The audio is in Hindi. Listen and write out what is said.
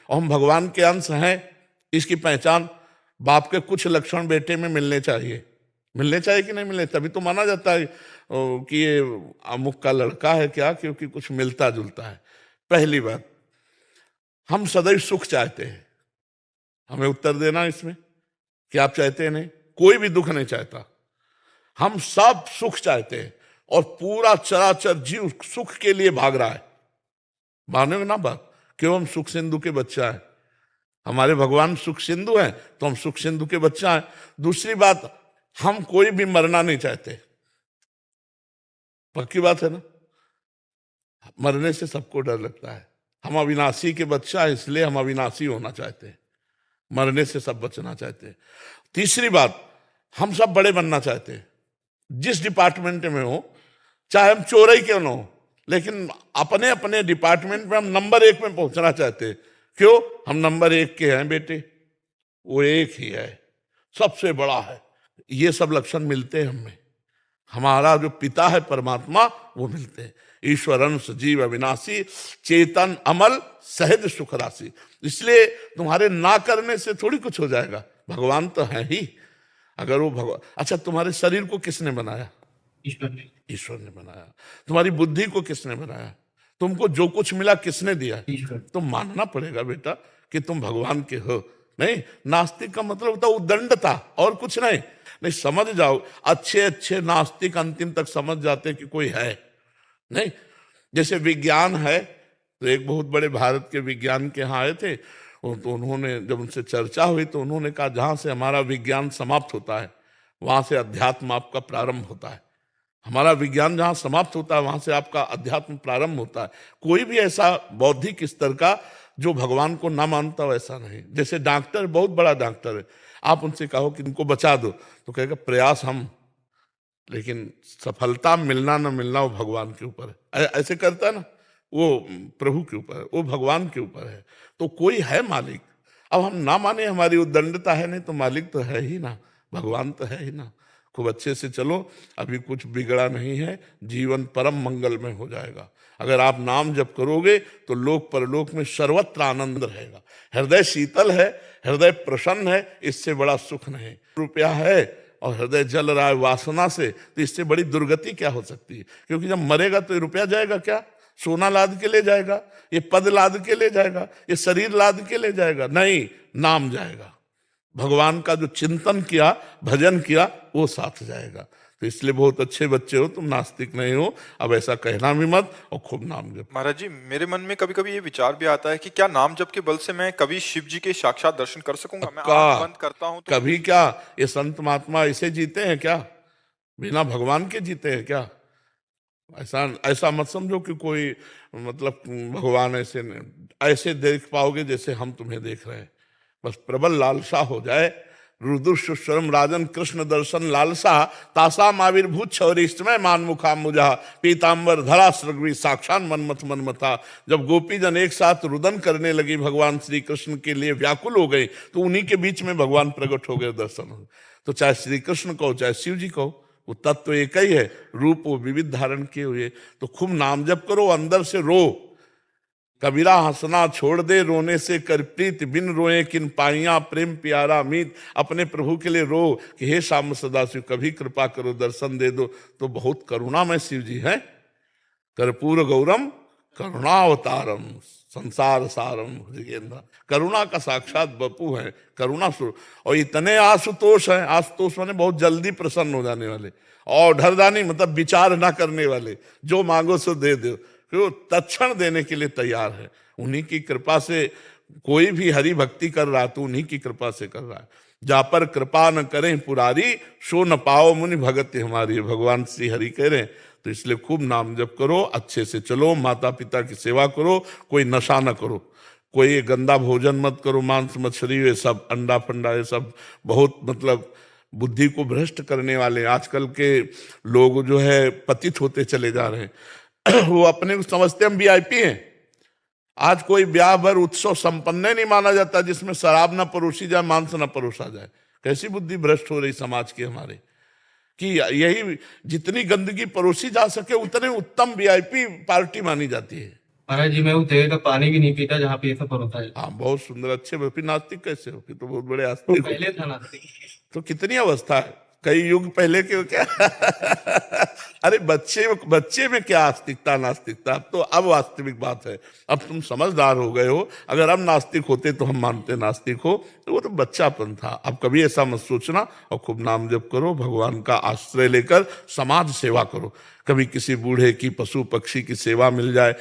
और हम भगवान के अंश हैं, इसकी पहचान बाप के कुछ लक्षण बेटे में मिलने चाहिए। मिलने चाहिए कि नहीं मिलने, तभी तो माना जाता है कि ये अमुक का लड़का है। क्या? क्योंकि कुछ मिलता जुलता है। पहली बात, हम सदैव सुख चाहते हैं। हमें उत्तर देना इसमें कि आप चाहते हैं? नहीं, कोई भी दुख नहीं चाहता। हम सब सुख चाहते हैं और पूरा चराचर जीव सुख के लिए भाग रहा है। मानोगे ना बात? क्यों? हम सुख सिंधु के बच्चा है। हमारे भगवान सुख सिंधु हैं तो हम सुख सिंधु के बच्चा हैं। दूसरी बात, हम कोई भी मरना नहीं चाहते। पक्की बात है ना? मरने से सबको डर लगता है। हम अविनाशी के बच्चा है, इसलिए हम अविनाशी होना चाहते हैं। मरने से सब बचना चाहते हैं। तीसरी बात, हम सब बड़े बनना चाहते हैं, जिस डिपार्टमेंट में हो, चाहे हम चोर ही क्यों ना हो, लेकिन अपने अपने डिपार्टमेंट में हम नंबर 1 में पहुंचना चाहते हैं। क्यों? हम नंबर 1 के हैं बेटे, वो एक ही है, सबसे बड़ा है। ये सब लक्षण मिलते हैं हमें। हमारा जो पिता है परमात्मा, वो मिलते हैं। ईश्वर अंश जीव अविनाशी, चेतन अमल, सहज सुख राशि। इसलिए तुम्हारे ना करने से थोड़ी कुछ हो जाएगा। भगवान तो है ही। अगर वो भगवान, अच्छा तुम्हारे शरीर को किसने बनाया? ईश्वर ने बनाया। तुम्हारी बुद्धि को किसने बनाया? तुमको जो कुछ मिला किसने दिया? तो मानना पड़ेगा बेटा कि तुम भगवान के हो। नहीं, नास्तिक का मतलब होता उद्दंडता और कुछ नहीं। नहीं, समझ जाओ, अच्छे अच्छे नास्तिक अंतिम तक समझ जाते कि कोई है नहीं। जैसे विज्ञान है, तो एक बहुत बड़े भारत के विज्ञान के यहाँ आए थे, तो उन्होंने जब उनसे चर्चा हुई तो उन्होंने कहा जहां से हमारा विज्ञान समाप्त होता है वहां से अध्यात्म आपका प्रारंभ होता है। हमारा विज्ञान जहां समाप्त होता है वहां से आपका अध्यात्म प्रारंभ होता है। कोई भी ऐसा बौद्धिक स्तर का जो भगवान को ना मानता हो, ऐसा नहीं। जैसे डॉक्टर, बहुत बड़ा डॉक्टर है, आप उनसे कहो कि इनको बचा दो तो कहेगा प्रयास हम, लेकिन सफलता मिलना ना मिलना वो भगवान के ऊपर है। ऐसे करता है ना, वो प्रभु के ऊपर है, वो भगवान के ऊपर है। तो कोई है मालिक। अब हम ना माने, हमारी उद्दंडता है, नहीं तो मालिक तो है ही ना, भगवान तो है ही ना। खूब अच्छे से चलो, अभी कुछ बिगड़ा नहीं है, जीवन परम मंगल में हो जाएगा। अगर आप नाम जप करोगे तो लोक परलोक में सर्वत्र आनंद रहेगा। हृदय शीतल है, हृदय प्रसन्न है, इससे बड़ा सुख नहीं। रुपया है और हृदय जल रहा है वासना से, तो इससे बड़ी दुर्गति क्या हो सकती है? क्योंकि जब मरेगा तो ये रुपया जाएगा क्या? सोना लाद के ले जाएगा, ये पद लाद के ले जाएगा, ये शरीर लाद के ले जाएगा? नहीं, नाम जाएगा। भगवान का जो चिंतन किया, भजन किया, वो साथ जाएगा। तो इसलिए बहुत अच्छे बच्चे हो तुम, नास्तिक नहीं हो। अब ऐसा कहना भी मत और खूब नाम जप। महाराज जी, मेरे मन में कभी कभी ये विचार भी आता है कि क्या नाम जप के बल से मैं कभी शिव जी के साक्षात दर्शन कर सकूंगा? मैं आंख बंद करता हूं तो कभी क्या? ये संत महात्मा ऐसे जीते हैं क्या? बिना भगवान के जीते हैं क्या? ऐसा ऐसा मत समझो कि कोई मतलब भगवान ऐसे देख पाओगे जैसे हम तुम्हें देख रहे हैं। बस प्रबल लालसा हो जाए। रुद्रस्वरम राजन कृष्ण दर्शन लालसा, तासाम आविर्भूत छौरिष्टमय मान मुखा मुझा, पीताम्बर धरा सृग्वी साक्षात मनमथ मनमथा। जब गोपी जन एक साथ रुदन करने लगी, भगवान श्री कृष्ण के लिए व्याकुल हो गई, तो उन्हीं के बीच में भगवान प्रकट हो गए, दर्शन हो। तो चाहे श्री कृष्ण कहो चाहे शिव जी कहो, वो तत्व एक ही है, रूप वो विविध धारण किए हुए। तो खूब नाम जप करो, अंदर से रो। कबीरा हंसना छोड़ दे, रोने से कर प्रीत, बिन रोए किन पाइया प्रेम प्यारा मीत। अपने प्रभु के लिए रो कि हे श्याम सदाशिव कभी कृपा करो, दर्शन दे दो। तो बहुत करुणामय शिव जी हैं। कर्पूर गौरम करुणावतारम संसार सारम भुजगेंद्र। करुणा का साक्षात बपू है, करुणा स्वरूप। और इतने आशुतोष हैं, आशुतोष माने बहुत जल्दी प्रसन्न हो जाने वाले, और ढरदानी मतलब विचार ना करने वाले, जो मांगो सो दे दो, क्यों तत्क्षण देने के लिए तैयार है। उन्हीं की कृपा से कोई भी हरि भक्ति कर रहा तो उन्हीं की कृपा से कर रहा है। जा पर कृपा न करें पुरारी, सो न पाओ मुनि भगति हमारी, भगवान श्री हरि कह रहे हैं। तो इसलिए खूब नाम जप करो, अच्छे से चलो, माता पिता की सेवा करो, कोई नशा न करो, कोई गंदा भोजन मत करो, मांस मछली ये सब, अंडा फंडा ये सब बहुत मतलब बुद्धि को भ्रष्ट करने वाले आजकल के लोग जो है पतित होते चले जा रहे हैं। वो अपने को समझते हम वीआईपी हैं। आज कोई ब्याह भर उत्सव संपन्न नहीं माना जाता जिसमें शराब ना परोसी जाए, मांस ना परोसा जाए। कैसी बुद्धि भ्रष्ट हो रही समाज की हमारे, कि यही जितनी गंदगी परोसी जा सके उतने उत्तम वीआईपी पार्टी मानी जाती है। महाराज जी मैं उस जगह का पानी भी नहीं पीता जहाँ पे ये सब होता है। हाँ, बहुत सुंदर, अच्छे। फिर नास्तिक कैसे हो? फिर तो बहुत बड़े आस्तिक हो। पहले था नास्तिक। तो कितनी अवस्था है, कई युग पहले के क्या? अरे बच्चे बच्चे में क्या आस्तिकता नास्तिकता, अब वास्तविक बात है। अब तुम समझदार हो गए हो, अगर हम नास्तिक होते तो हम मानते नास्तिक हो, तो वो तो बच्चापन था। अब कभी ऐसा मत सोचना, और खूब नाम जप करो, भगवान का आश्रय लेकर समाज सेवा करो। कभी किसी बूढ़े की, पशु पक्षी की सेवा मिल जाए,